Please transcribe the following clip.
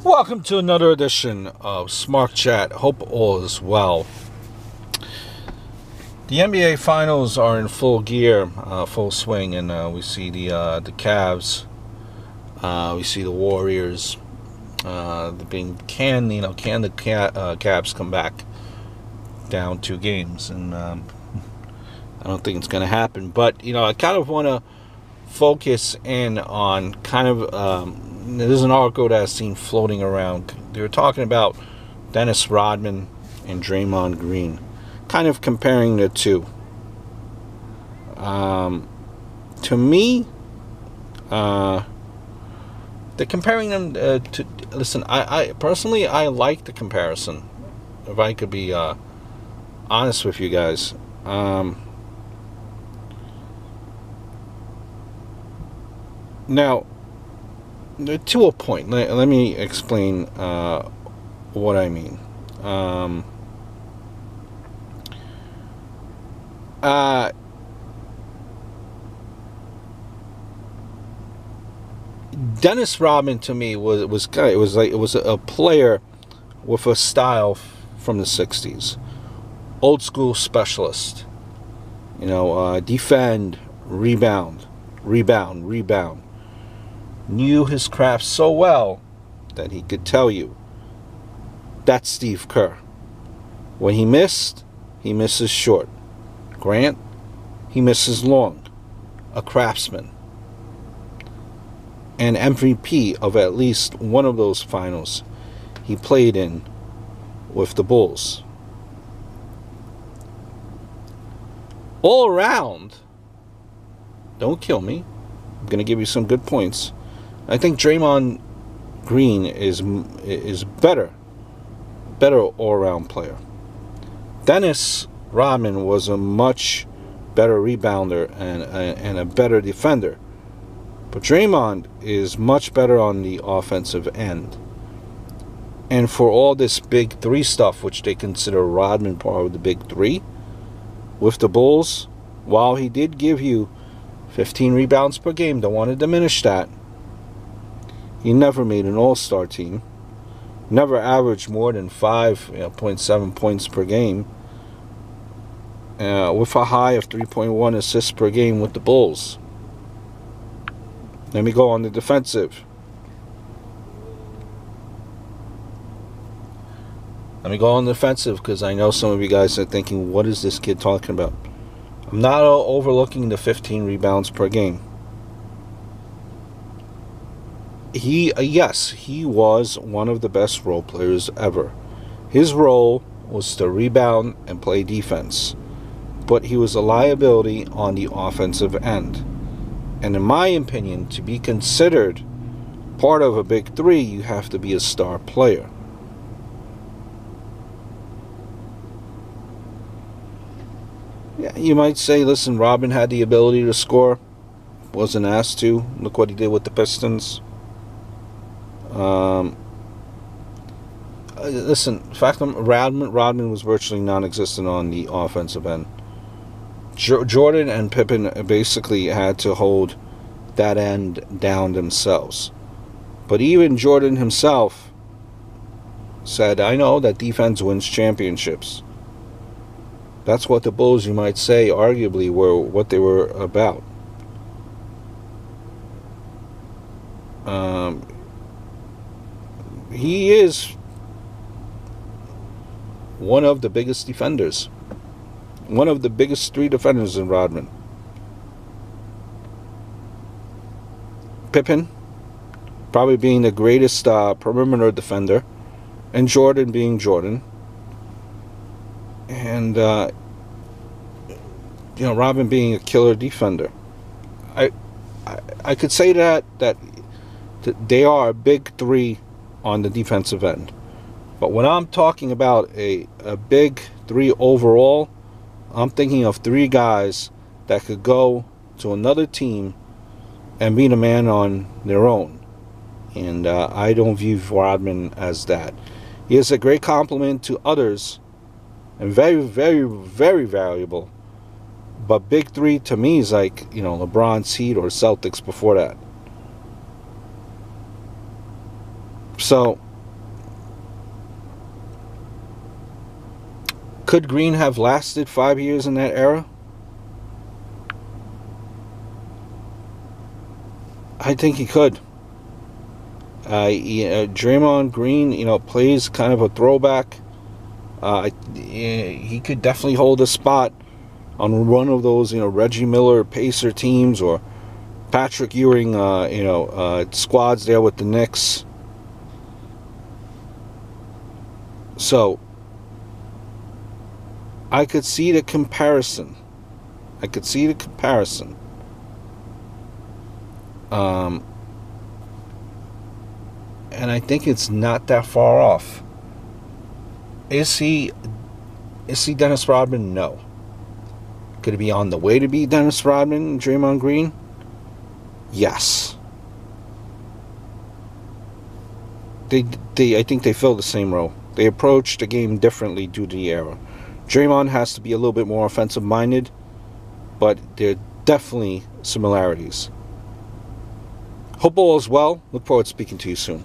Welcome to another edition of Smart Chat. Hope all is well. The NBA Finals are in full gear, full swing, and we see the Cavs, we see the Warriors, can the Cavs come back down 2 games? And I don't think it's going to happen. But I kind of want to focus in on there's an article that I've seen floating around. They were talking about Dennis Rodman and Draymond Green, kind of comparing the two. To me, they're comparing them to. Listen, I personally like the comparison. If I could be honest with you guys. Now, to a point, let me explain what I mean. Dennis Rodman to me was a player with a style from the '60s, old school specialist. Defend, rebound. Knew his craft so well that he could tell you, that's Steve Kerr. When he misses short. Grant, he misses long. A craftsman. An MVP of at least one of those finals he played in with the Bulls. All around, don't kill me, I'm going to give you some good points. I think Draymond Green is better all-around player. Dennis Rodman was a much better rebounder and a better defender. But Draymond is much better on the offensive end. And for all this big three stuff, which they consider Rodman part of the big three, with the Bulls, while he did give you 15 rebounds per game, don't want to diminish that, he never made an all-star team. Never averaged more than 5.7 points per game. With a high of 3.1 assists per game with the Bulls. Let me go on the defensive. Because I know some of you guys are thinking, what is this kid talking about? I'm not overlooking the 15 rebounds per game. He was one of the best role players ever. His role was to rebound and play defense. But he was a liability on the offensive end. And in my opinion, to be considered part of a big three, you have to be a star player. Yeah, you might say, listen, Rodman had the ability to score. Wasn't asked to. Look what he did with the Pistons. Listen, Rodman was virtually non-existent on the offensive end. Jordan and Pippen basically had to hold that end down themselves. But even Jordan himself said, I know that defense wins championships. That's what the Bulls, you might say, arguably were what they were about. He is one of the biggest defenders. One of the biggest 3 defenders in Rodman. Pippen, probably being the greatest perimeter defender. And Jordan being Jordan. And, Rodman being a killer defender. I could say that they are a big 3 on the defensive end. But when I'm talking about a big 3 overall, I'm thinking of 3 guys that could go to another team and be the man on their own. And I don't view Rodman as that. He is a great compliment to others and very, very, very valuable. But big 3 to me is like, LeBron's Heat or Celtics before that. So Could Green have lasted 5 years in that era? I think he could. Draymond Green, plays kind of a throwback. He could definitely hold a spot on one of those, Reggie Miller Pacer teams, or Patrick Ewing, squads there with the Knicks. So, I could see the comparison. And I think it's not that far off. Is he Dennis Rodman? No. Could he be on the way to be Dennis Rodman, Draymond Green? Yes. I think they fill the same role. They approach the game differently due to the era. Draymond has to be a little bit more offensive minded, but there are definitely similarities. Hope all is well. Look forward to speaking to you soon.